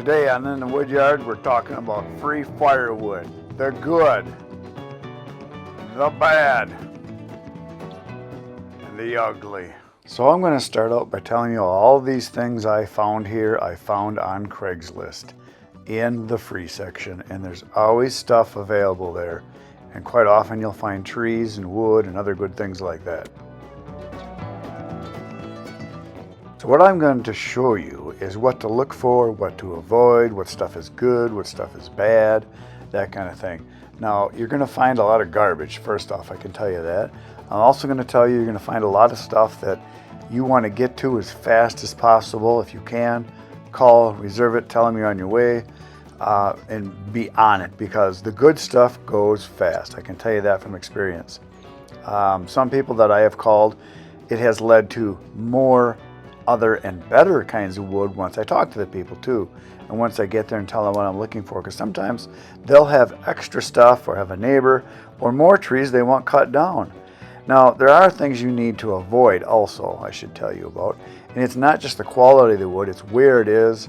Today on In the Woodyard, we're talking about free firewood. The good, the bad, and the ugly. So I'm going to start out by telling you all these things I found here, I found on Craigslist in the free section. And there's always stuff available there. And quite often you'll find trees and wood and other good things like that. So what I'm going to show you is what to look for, what to avoid, what stuff is good, what stuff is bad, that kind of thing. Now, you're going to find a lot of garbage, first off, I can tell you that. I'm also going to tell you you're going to find a lot of stuff that you want to get to as fast as possible. If you can, call, reserve it, tell them you're on your way, and be on it, because the good stuff goes fast. I can tell you that from experience. Some people that I have called, it has led to more other and better kinds of wood once I talk to the people too, and once I get there and tell them what I'm looking for, because sometimes they'll have extra stuff or have a neighbor or more trees they want cut down. Now, there are things you need to avoid also, I should tell you about, and it's not just the quality of the wood, it's where it is,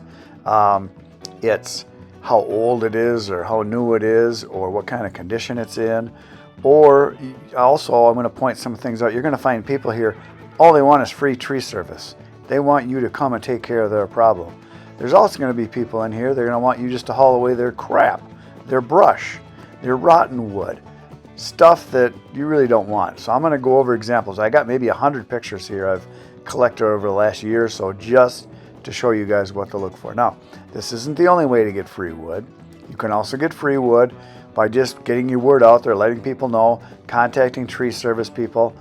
it's how old it is or how new it is or what kind of condition it's in. Or also, I'm going to point some things out. You're going to find people here, all they want is free tree service. They want you to come and take care of their problem. There's also going to be people in here, they're going to want you just to haul away their crap, their brush, their rotten wood, stuff that you really don't want. So I'm going to go over examples. I got maybe 100 pictures here I've collected over the last year or so just to show you guys what to look for. Now, this isn't the only way to get free wood. You can also get free wood by just getting your word out there, letting people know, contacting tree service people,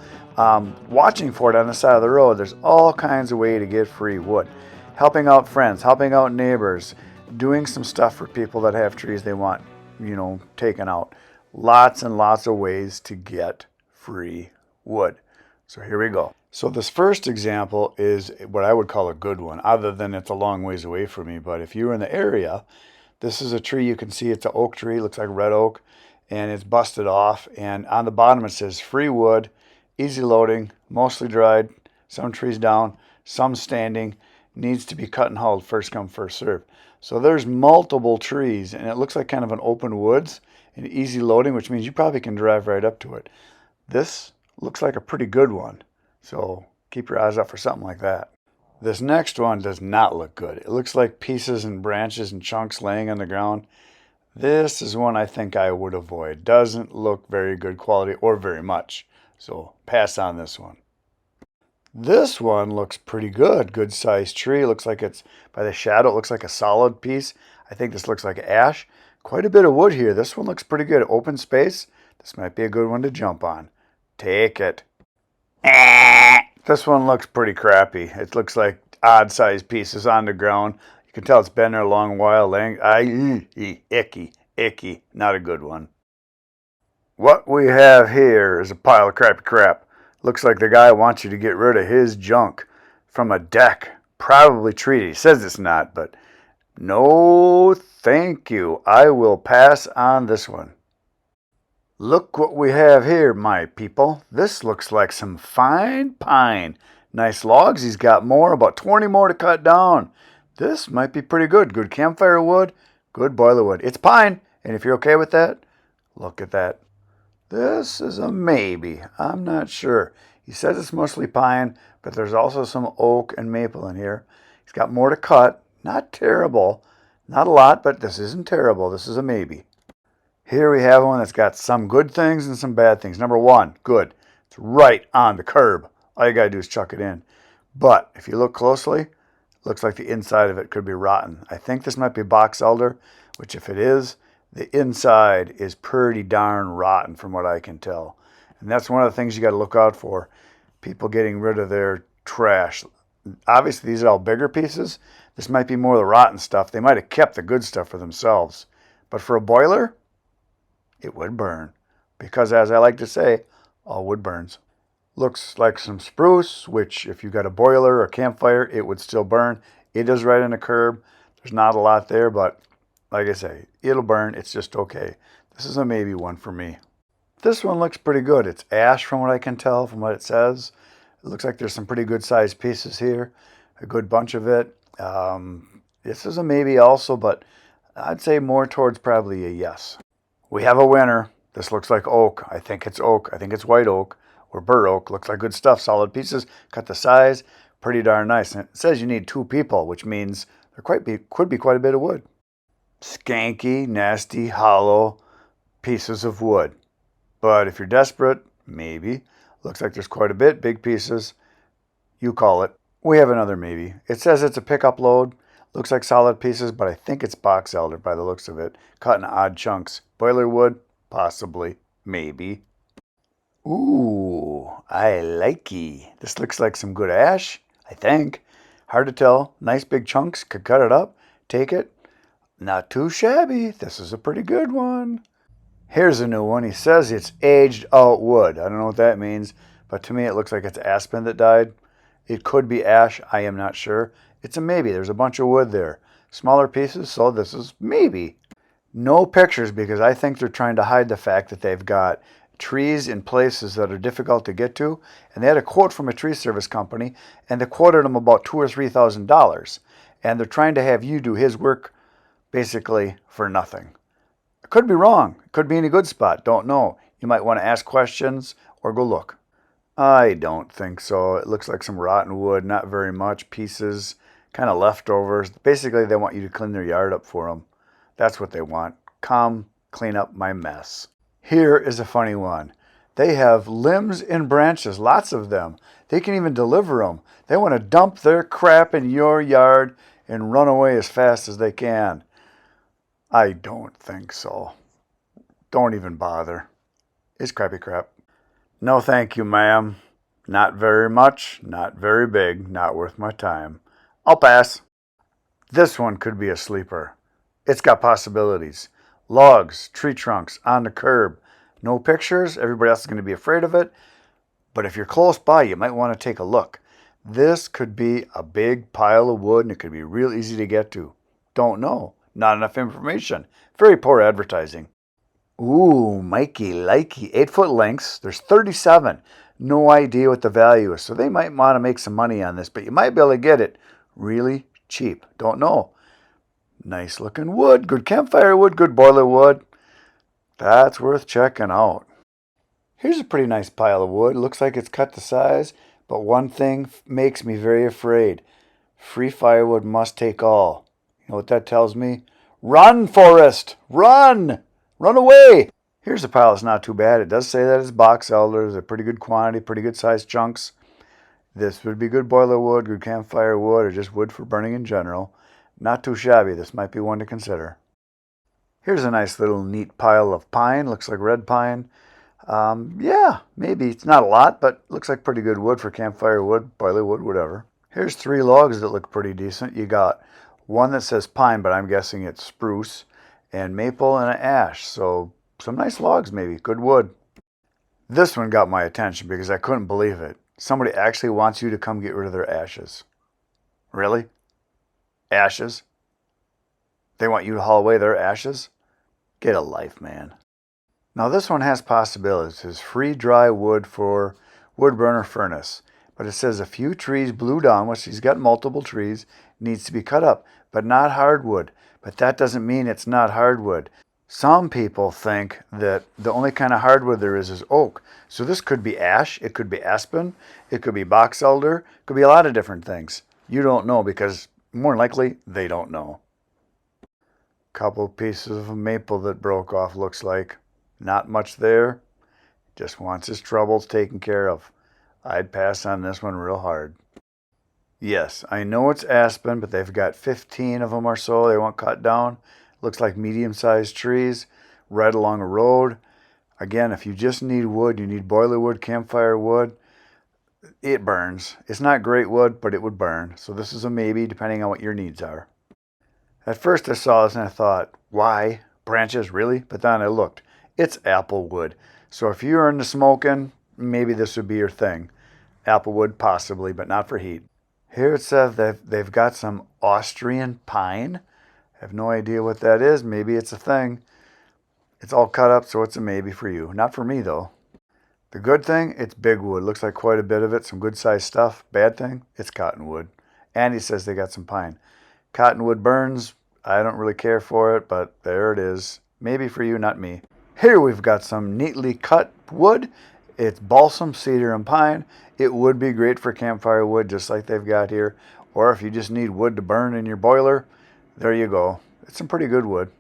watching for it on the side of the road. There's all kinds of ways to get free wood. Helping out friends, helping out neighbors, doing some stuff for people that have trees they want, taken out. Lots and lots of ways to get free wood. So here we go. So this first example is what I would call a good one, other than it's a long ways away from me. But if you're in the area, this is a tree. You can see it's an oak tree, looks like red oak, and it's busted off. And on the bottom it says free wood, easy loading, mostly dried, some trees down, some standing, needs to be cut and hauled, first come, first serve. So there's multiple trees, and it looks like kind of an open woods and easy loading, which means you probably can drive right up to it. This looks like a pretty good one, so keep your eyes out for something like that. This next one does not look good. It looks like pieces and branches and chunks laying on the ground. This is one I think I would avoid. Doesn't look very good quality or very much. So pass on this one. This one looks pretty good. Good sized tree. Looks like it's, by the shadow, it looks like a solid piece. I think this looks like ash. Quite a bit of wood here. This one looks pretty good. Open space. This might be a good one to jump on. Take it. This one looks pretty crappy. It looks like odd sized pieces on the ground. You can tell it's been there a long while. Icky. Not a good one. What we have here is a pile of crappy crap. Looks like the guy wants you to get rid of his junk from a deck. Probably treated. He says it's not, but no thank you. I will pass on this one. Look what we have here, my people. This looks like some fine pine. Nice logs. He's got more, about 20 more to cut down. This might be pretty good. Good campfire wood, good boiler wood. It's pine, and if you're okay with that, look at that. This is a maybe. I'm not sure. He says it's mostly pine, but there's also some oak and maple in here. He's got more to cut. Not terrible. Not a lot, but this isn't terrible. This is a maybe. Here we have one that's got some good things and some bad things. Number one, good. It's right on the curb. All you got to do is chuck it in. But if you look closely, it looks like the inside of it could be rotten. I think this might be box elder, which if it is, the inside is pretty darn rotten from what I can tell. And that's one of the things you got to look out for. People getting rid of their trash. Obviously, these are all bigger pieces. This might be more of the rotten stuff. They might have kept the good stuff for themselves. But for a boiler, it would burn. Because as I like to say, all wood burns. Looks like some spruce, which if you got a boiler or campfire, it would still burn. It is right on the curb. There's not a lot there, but like I say, it'll burn. It's just okay. This is a maybe one for me. This one looks pretty good. It's ash from what I can tell from what it says. It looks like there's some pretty good sized pieces here. A good bunch of it. This is a maybe also, but I'd say more towards probably a yes. We have a winner. This looks like oak. I think it's oak. I think it's white oak or bur oak. Looks like good stuff. Solid pieces. Cut the size. Pretty darn nice. And it says you need 2 people, which means there could be quite a bit of wood. Skanky, nasty, hollow pieces of wood. But if you're desperate, maybe. Looks like there's quite a bit. Big pieces. You call it. We have another maybe. It says it's a pickup load. Looks like solid pieces, but I think it's box elder by the looks of it. Cut in odd chunks. Boiler wood? Possibly. Maybe. Ooh, I likey. This looks like some good ash, I think. Hard to tell. Nice big chunks. Could cut it up. Take it. Not too shabby. This is a pretty good one. Here's a new one. He says it's aged out wood. I don't know what that means, but to me it looks like it's aspen that died. It could be ash. I am not sure. It's a maybe. There's a bunch of wood there. Smaller pieces, so this is maybe. No pictures because I think they're trying to hide the fact that they've got trees in places that are difficult to get to. And they had a quote from a tree service company, and they quoted them about $2,000 or $3,000. And they're trying to have you do his work basically for nothing. It could be wrong. It could be in a good spot. Don't know. You might want to ask questions or go look. I don't think so. It looks like some rotten wood, not very much, pieces, kind of leftovers. Basically, they want you to clean their yard up for them. That's what they want. Come clean up my mess. Here is a funny one. They have limbs and branches, lots of them. They can even deliver them. They want to dump their crap in your yard and run away as fast as they can. I don't think so. Don't even bother. It's crappy crap. No thank you, ma'am. Not very much, not very big, not worth my time. I'll pass. This one could be a sleeper. It's got possibilities. Logs, tree trunks, on the curb. No pictures, everybody else is going to be afraid of it. But if you're close by, you might want to take a look. This could be a big pile of wood and it could be real easy to get to. Don't know. Not enough information. Very poor advertising. Ooh, Mikey, likey. 8-foot lengths. There's 37. No idea what the value is. So they might want to make some money on this, but you might be able to get it really cheap. Don't know. Nice looking wood. Good campfire wood. Good boiler wood. That's worth checking out. Here's a pretty nice pile of wood. Looks like it's cut to size, but one thing makes me very afraid. Free firewood must take all. You know what that tells me? Run, forest! Run! Run away! Here's a pile that's not too bad. It does say that it's box elders. They're pretty good quantity, pretty good sized chunks. This would be good boiler wood, good campfire wood, or just wood for burning in general. Not too shabby. This might be one to consider. Here's a nice little neat pile of pine. Looks like red pine. Yeah, maybe. It's not a lot, but looks like pretty good wood for campfire wood, boiler wood, whatever. Here's 3 logs that look pretty decent. You got one that says pine, but I'm guessing it's spruce, and maple and an ash. So some nice logs maybe. Good wood. This one got my attention because I couldn't believe it. Somebody actually wants you to come get rid of their ashes. Really? Ashes? They want you to haul away their ashes? Get a life, man. Now this one has possibilities. It says free dry wood for wood burner furnace. But it says a few trees blew down, which he's got multiple trees, needs to be cut up, but not hardwood. But that doesn't mean it's not hardwood. Some people think that the only kind of hardwood there is oak. So this could be ash, it could be aspen, it could be box elder, it could be a lot of different things. You don't know because more likely they don't know. Couple pieces of maple that broke off looks like. Not much there. Just wants his troubles taken care of. I'd pass on this one real hard. Yes, I know it's aspen, but they've got 15 of them or so they want cut down. Looks like medium-sized trees right along a road. Again, if you just need wood, you need boiler wood, campfire wood, it burns. It's not great wood, but it would burn. So this is a maybe, depending on what your needs are. At first I saw this and I thought, why? Branches, really? But then I looked. It's apple wood. So if you're into smoking, maybe this would be your thing. Apple wood, possibly, but not for heat. Here it says that they've got some Austrian pine. I have no idea what that is. Maybe it's a thing. It's all cut up, so it's a maybe for you. Not for me, though. The good thing, it's big wood. Looks like quite a bit of it. Some good-sized stuff. Bad thing, it's cottonwood. And he says they got some pine. Cottonwood burns. I don't really care for it, but there it is. Maybe for you, not me. Here we've got some neatly cut wood. It's balsam, cedar, and pine. It would be great for campfire wood, just like they've got here. Or if you just need wood to burn in your boiler, there you go. It's some pretty good wood.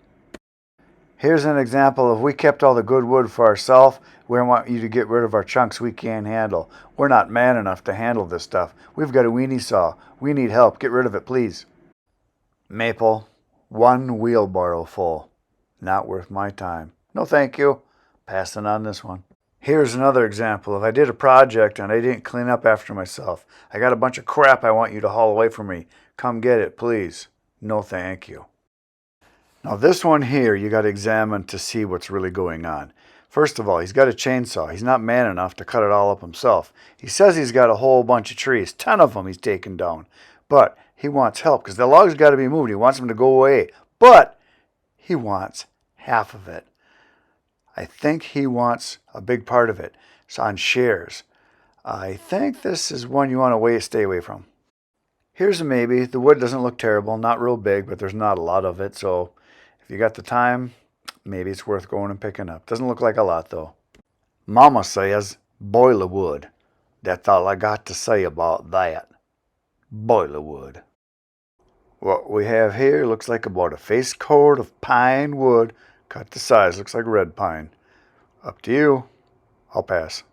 Here's an example of we kept all the good wood for ourselves. We want you to get rid of our chunks we can't handle. We're not man enough to handle this stuff. We've got a weenie saw. We need help. Get rid of it, please. Maple, 1 wheelbarrow full. Not worth my time. No thank you. Passing on this one. Here's another example of I did a project and I didn't clean up after myself. I got a bunch of crap I want you to haul away from me. Come get it, please. No thank you. Now this one here you got to examine to see what's really going on. First of all, he's got a chainsaw. He's not man enough to cut it all up himself. He says he's got a whole bunch of trees, 10 of them he's taken down. But he wants help because the logs got to be moved. He wants them to go away. But he wants half of it. I think he wants a big part of it. It's on shares. I think this is one you want to stay away from. Here's a maybe. The wood doesn't look terrible. Not real big, but there's not a lot of it. So if you got the time, maybe it's worth going and picking up. Doesn't look like a lot, though. Mama says boiler wood. That's all I got to say about that. Boiler wood. What we have here looks like about a face cord of pine wood. Cut to size. Looks like red pine. Up to you. I'll pass.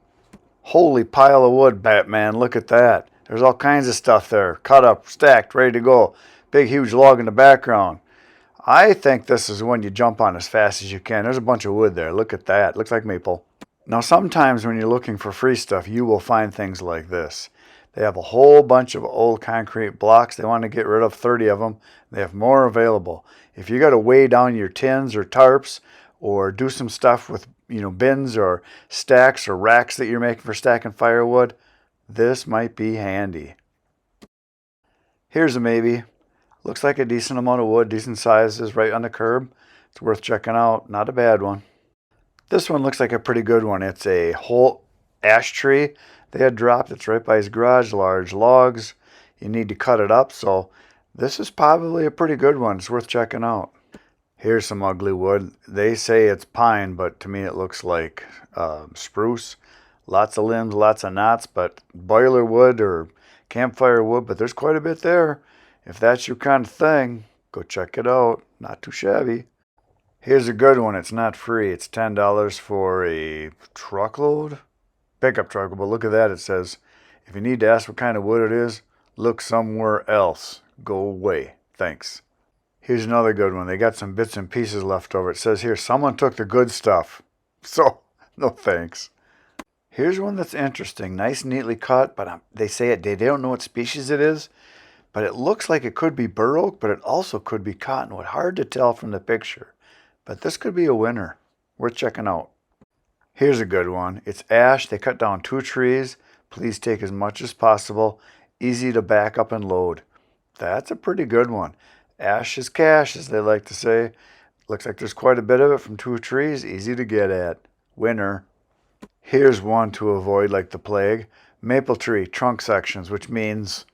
Holy pile of wood, Batman. Look at that. There's all kinds of stuff there. Cut up, stacked, ready to go. Big, huge log in the background. I think this is one you jump on as fast as you can. There's a bunch of wood there. Look at that. Looks like maple. Now, sometimes when you're looking for free stuff, you will find things like this. They have a whole bunch of old concrete blocks. They want to get rid of 30 of them. They have more available. If you got to weigh down your tins or tarps or do some stuff with, bins or stacks or racks that you're making for stacking firewood, this might be handy. Here's a maybe. Looks like a decent amount of wood, decent sizes, right on the curb. It's worth checking out. Not a bad one. This one looks like a pretty good one. It's a whole ash tree they had dropped. It's right by his garage. Large logs. You need to cut it up, so this is probably a pretty good one. It's worth checking out. Here's some ugly wood. They say it's pine, but to me it looks like spruce. Lots of limbs, lots of knots, but boiler wood or campfire wood, but there's quite a bit there. If that's your kind of thing, go check it out. Not too shabby. Here's a good one. It's not free. It's $10 for a truckload? Pickup truck. But look at that. It says, if you need to ask what kind of wood it is, look somewhere else. Go away. Thanks. Here's another good one. They got some bits and pieces left over. It says here, someone took the good stuff. So, no thanks. Here's one that's interesting. Nice, neatly cut, but they say they don't know what species it is. But it looks like it could be bur oak, but it also could be cottonwood. Hard to tell from the picture. But this could be a winner. Worth checking out. Here's a good one. It's ash. They cut down 2 trees. Please take as much as possible. Easy to back up and load. That's a pretty good one. Ash is cash, as they like to say. Looks like there's quite a bit of it from 2 trees. Easy to get at. Winner. Here's one to avoid like the plague. Maple tree trunk sections, which means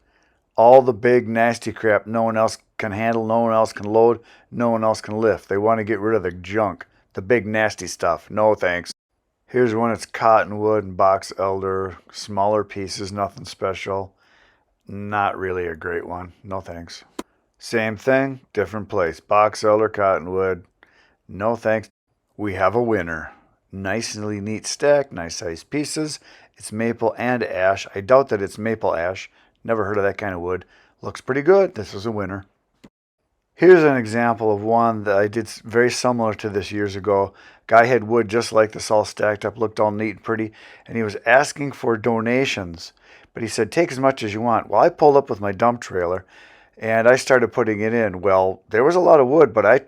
all the big nasty crap no one else can handle, no one else can load, no one else can lift. They want to get rid of the junk, the big nasty stuff. No thanks. Here's one that's cottonwood and box elder, smaller pieces, nothing special. Not really a great one. No thanks. Same thing, different place. Box elder, cottonwood. No thanks. We have a winner. Nicely neat stack, nice sized pieces. It's maple and ash. I doubt that it's maple ash. Never heard of that kind of wood. Looks pretty good. This is a winner. Here's an example of one that I did very similar to this years ago. Guy had wood just like this, all stacked up, looked all neat and pretty, and he was asking for donations. But he said, take as much as you want. Well, I pulled up with my dump trailer, and I started putting it in. Well, there was a lot of wood, but I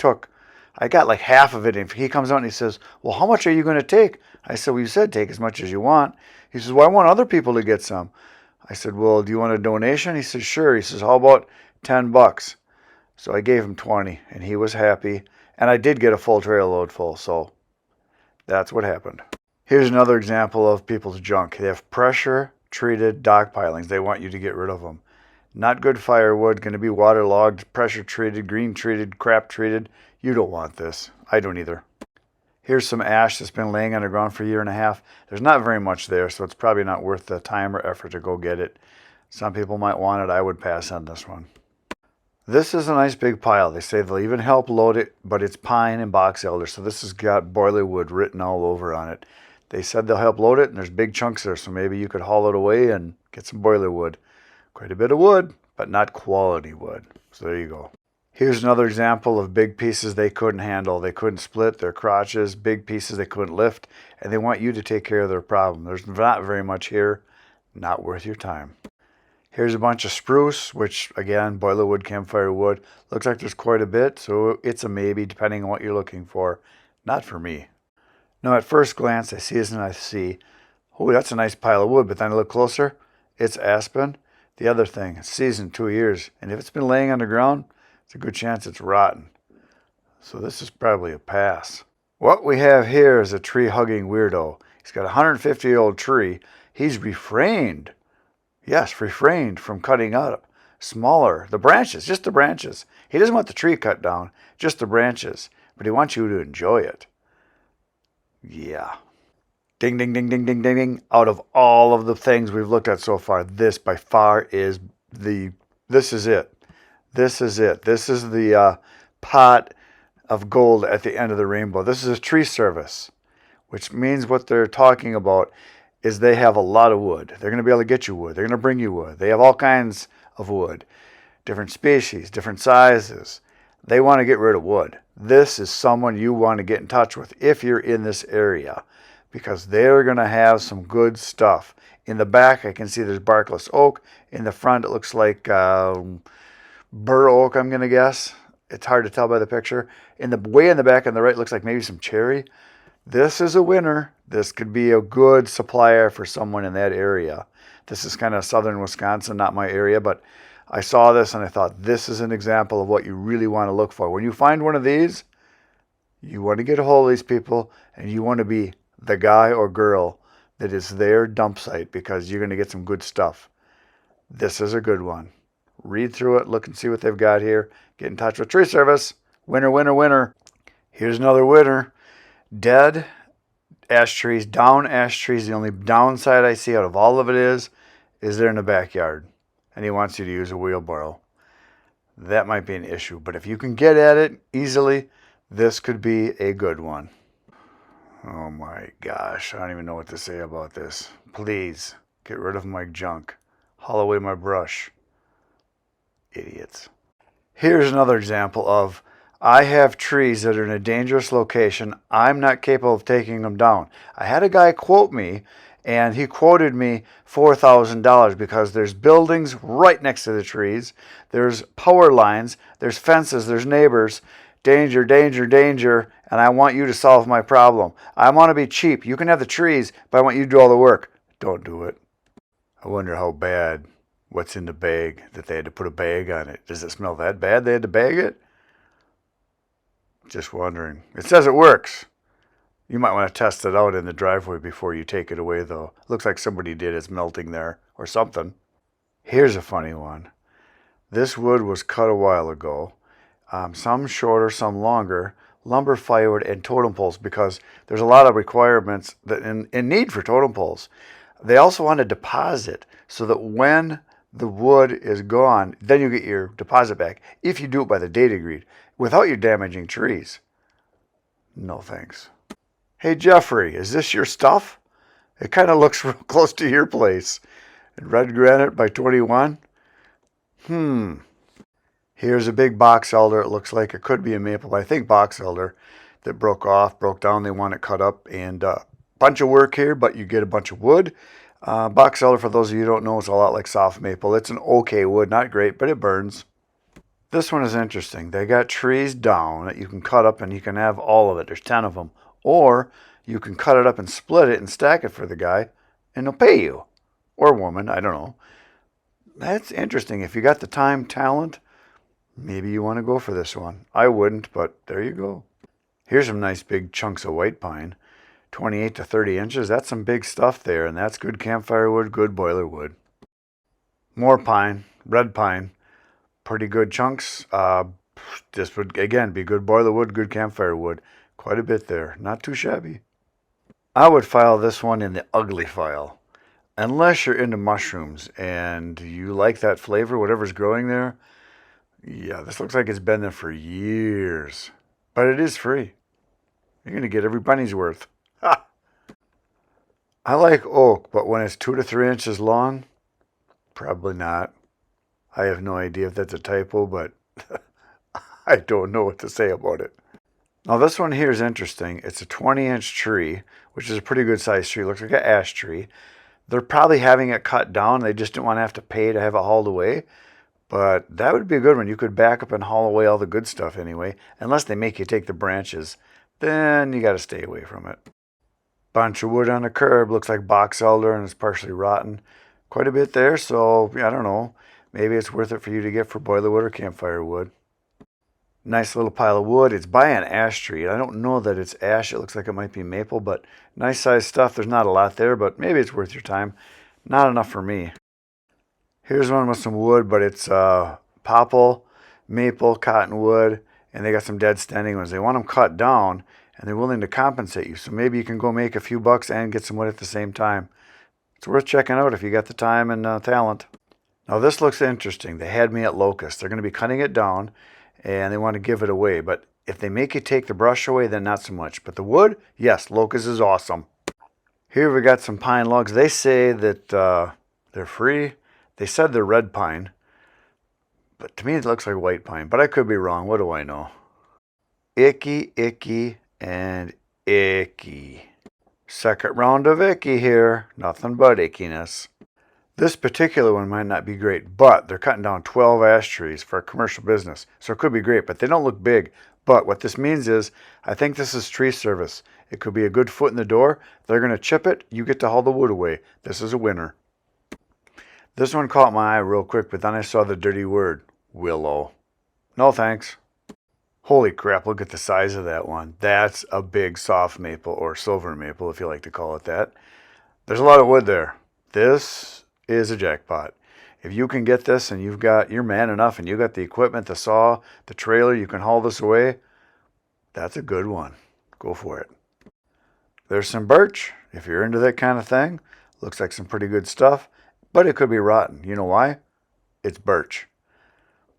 got like half of it. And he comes out and he says, well, how much are you going to take? I said, well, you said take as much as you want. He says, well, I want other people to get some. I said, well, do you want a donation? He says, sure. He says, how about $10? So I gave him 20, and he was happy. And I did get a full trailer load full, so that's what happened. Here's another example of people's junk. They have pressure-treated dock pilings. They want you to get rid of them. Not good firewood, going to be waterlogged, pressure treated, green treated, crap treated. You don't want this. I don't either. Here's some ash that's been laying on the ground for a year and a half. There's not very much there, so it's probably not worth the time or effort to go get it. Some people might want it. I would pass on this one. This is a nice big pile. They say they'll even help load it, but it's pine and box elder, so this has got boiler wood written all over on it. They said they'll help load it, and there's big chunks there, so maybe you could haul it away and get some boiler wood. Quite a bit of wood, but not quality wood. So there you go. Here's another example of big pieces they couldn't handle. They couldn't split their crotches, big pieces they couldn't lift, and they want you to take care of their problem. There's not very much here. Not worth your time. Here's a bunch of spruce, which again, boiler wood, campfire wood. Looks like there's quite a bit, so it's a maybe depending on what you're looking for. Not for me. Now at first glance, I see this and I see, oh, that's a nice pile of wood, but then I look closer, it's aspen. The other thing, it's seasoned 2 years, and if it's been laying on the ground, it's a good chance it's rotten. So this is probably a pass. What we have here is a tree-hugging weirdo. He's got a 150-year-old tree. He's refrained from cutting up smaller, the branches, just the branches. He doesn't want the tree cut down, just the branches, but he wants you to enjoy it. Yeah. Ding, ding, ding, ding, ding, ding, ding. Out of all of the things we've looked at so far, this by far is this is it. This is it. This is the pot of gold at the end of the rainbow. This is a tree service, which means what they're talking about is they have a lot of wood. They're going to be able to get you wood. They're going to bring you wood. They have all kinds of wood, different species, different sizes. They want to get rid of wood. This is someone you want to get in touch with if you're in this area, because they're going to have some good stuff. In the back, I can see there's barkless oak. In the front, it looks like bur oak, I'm going to guess. It's hard to tell by the picture. Way in the back on the right, looks like maybe some cherry. This is a winner. This could be a good supplier for someone in that area. This is kind of southern Wisconsin, not my area, but I saw this and I thought this is an example of what you really want to look for. When you find one of these, you want to get a hold of these people and you want to be the guy or girl that is their dump site because you're going to get some good stuff. This is a good one. Read through it, look and see what they've got here. Get in touch with Tree Service. Winner, winner, winner. Here's another winner. Dead ash trees, down ash trees. The only downside I see out of all of it is they're in the backyard. And he wants you to use a wheelbarrow. That might be an issue. But if you can get at it easily, this could be a good one. Oh my gosh, I don't even know what to say about this. Please, get rid of my junk. Haul away my brush. Idiots. Here's another example of, I have trees that are in a dangerous location. I'm not capable of taking them down. I had a guy quote me, and he quoted me $4,000 because there's buildings right next to the trees. There's power lines. There's fences. There's neighbors. Danger, danger, danger, and I want you to solve my problem. I want to be cheap. You can have the trees, but I want you to do all the work. Don't do it. I wonder how bad, what's in the bag, that they had to put a bag on it. Does it smell that bad they had to bag it? Just wondering. It says it works. You might want to test it out in the driveway before you take it away, though. Looks like somebody did. It's melting there or something. Here's a funny one. This wood was cut a while ago. Some shorter, some longer. Lumber, firewood, and totem poles, because there's a lot of requirements that in need for totem poles. They also want a deposit so that when the wood is gone, then you get your deposit back. If you do it by the date agreed, without you damaging trees. No thanks. Hey Jeffrey, is this your stuff? It kind of looks real close to your place. Red granite by 21? Here's a big box elder. It looks like it could be a maple, but I think box elder that broke down. They want it cut up, and bunch of work here, but you get a bunch of wood. Box elder, for those of you who don't know, is a lot like soft maple. It's an okay wood, not great, but it burns. This one is interesting. They got trees down that you can cut up and you can have all of it. There's 10 of them. Or you can cut it up and split it and stack it for the guy, and he'll pay you. Or woman, I don't know. That's interesting. If you got the time, talent, maybe you want to go for this one. I wouldn't, but there you go. Here's some nice big chunks of white pine. 28 to 30 inches. That's some big stuff there, and that's good campfire wood, good boiler wood. More pine, red pine, pretty good chunks. This would, again, be good boiler wood, good campfire wood. Quite a bit there. Not too shabby. I would file this one in the ugly file. Unless you're into mushrooms and you like that flavor, whatever's growing there. Yeah, this looks like it's been there for years. But it is free. You're going to get every penny's worth. Ha! I like oak, but when it's 2 to 3 inches long, probably not. I have no idea if that's a typo, but I don't know what to say about it. Now this one here is interesting. It's a 20-inch tree, which is a pretty good sized tree. It looks like an ash tree. They're probably having it cut down. They just didn't want to have to pay to have it hauled away. But that would be a good one. You could back up and haul away all the good stuff anyway. Unless they make you take the branches. Then you got to stay away from it. Bunch of wood on the curb. Looks like box elder and it's partially rotten. Quite a bit there, so I don't know. Maybe it's worth it for you to get for boiler wood or campfire wood. Nice little pile of wood. It's by an ash tree. I don't know that it's ash. It looks like it might be maple, but nice size stuff. There's not a lot there, but maybe it's worth your time. Not enough for me. Here's one with some wood, but it's popple, maple, cottonwood, and they got some dead standing ones. They want them cut down, and they're willing to compensate you. So maybe you can go make a few bucks and get some wood at the same time. It's worth checking out if you got the time and talent. Now this looks interesting. They had me at locust. They're going to be cutting it down, and they want to give it away. But if they make you take the brush away, then not so much. But the wood, yes, locust is awesome. Here we got some pine logs. They say that they're free. They said they're red pine, but to me it looks like white pine, but I could be wrong. What do I know? Icky, icky, and icky. Second round of icky here. Nothing but ickiness. This particular one might not be great, but they're cutting down 12 ash trees for a commercial business, so it could be great, but they don't look big. But what this means is, I think this is tree service. It could be a good foot in the door. They're going to chip it. You get to haul the wood away. This is a winner. This one caught my eye real quick, but then I saw the dirty word, willow. No thanks. Holy crap, look at the size of that one. That's a big soft maple, or silver maple if you like to call it that. There's a lot of wood there. This is a jackpot. If you can get this and you're man enough and you got the equipment, the saw, the trailer, you can haul this away, that's a good one. Go for it. There's some birch, if you're into that kind of thing. Looks like some pretty good stuff. But it could be rotten. You know why? It's birch.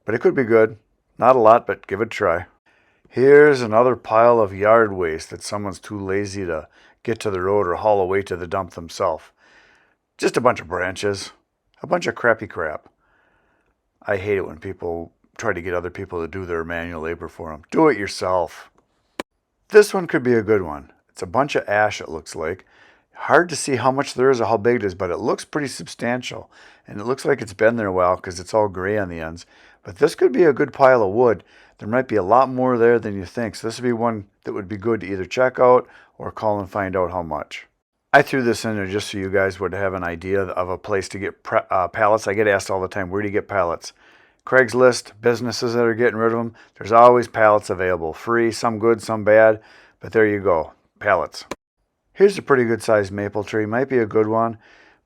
But it could be good. Not a lot, but give it a try. Here's another pile of yard waste that someone's too lazy to get to the road or haul away to the dump themselves. Just a bunch of branches. A bunch of crappy crap. I hate it when people try to get other people to do their manual labor for them. Do it yourself. This one could be a good one. It's a bunch of ash, it looks like. Hard to see how much there is or how big it is, but it looks pretty substantial. And it looks like it's been there a while because it's all gray on the ends. But this could be a good pile of wood. There might be a lot more there than you think. So this would be one that would be good to either check out or call and find out how much. I threw this in there just so you guys would have an idea of a place to get pallets. I get asked all the time, where do you get pallets? Craigslist, businesses that are getting rid of them. There's always pallets available. Free, some good, some bad. But there you go, pallets. Here's a pretty good sized maple tree. Might be a good one,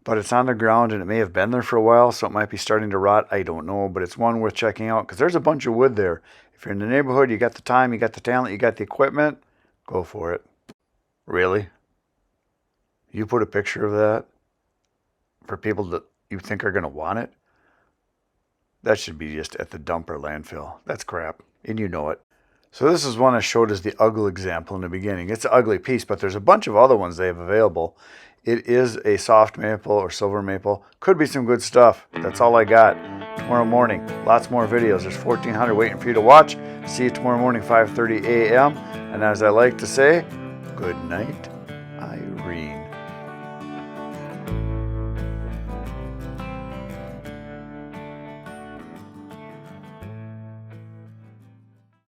but it's on the ground and it may have been there for a while, so it might be starting to rot. I don't know, but it's one worth checking out because there's a bunch of wood there. If you're in the neighborhood, you got the time, you got the talent, you got the equipment, go for it. Really? You put a picture of that for people that you think are going to want it? That should be just at the dump or landfill. That's crap, and you know it. So this is one I showed as the ugly example in the beginning. It's an ugly piece, but there's a bunch of other ones they have available. It is a soft maple or silver maple. Could be some good stuff. That's all I got. Tomorrow morning, lots more videos. There's 1,400 waiting for you to watch. See you tomorrow morning, 5:30 a.m. And as I like to say, good night.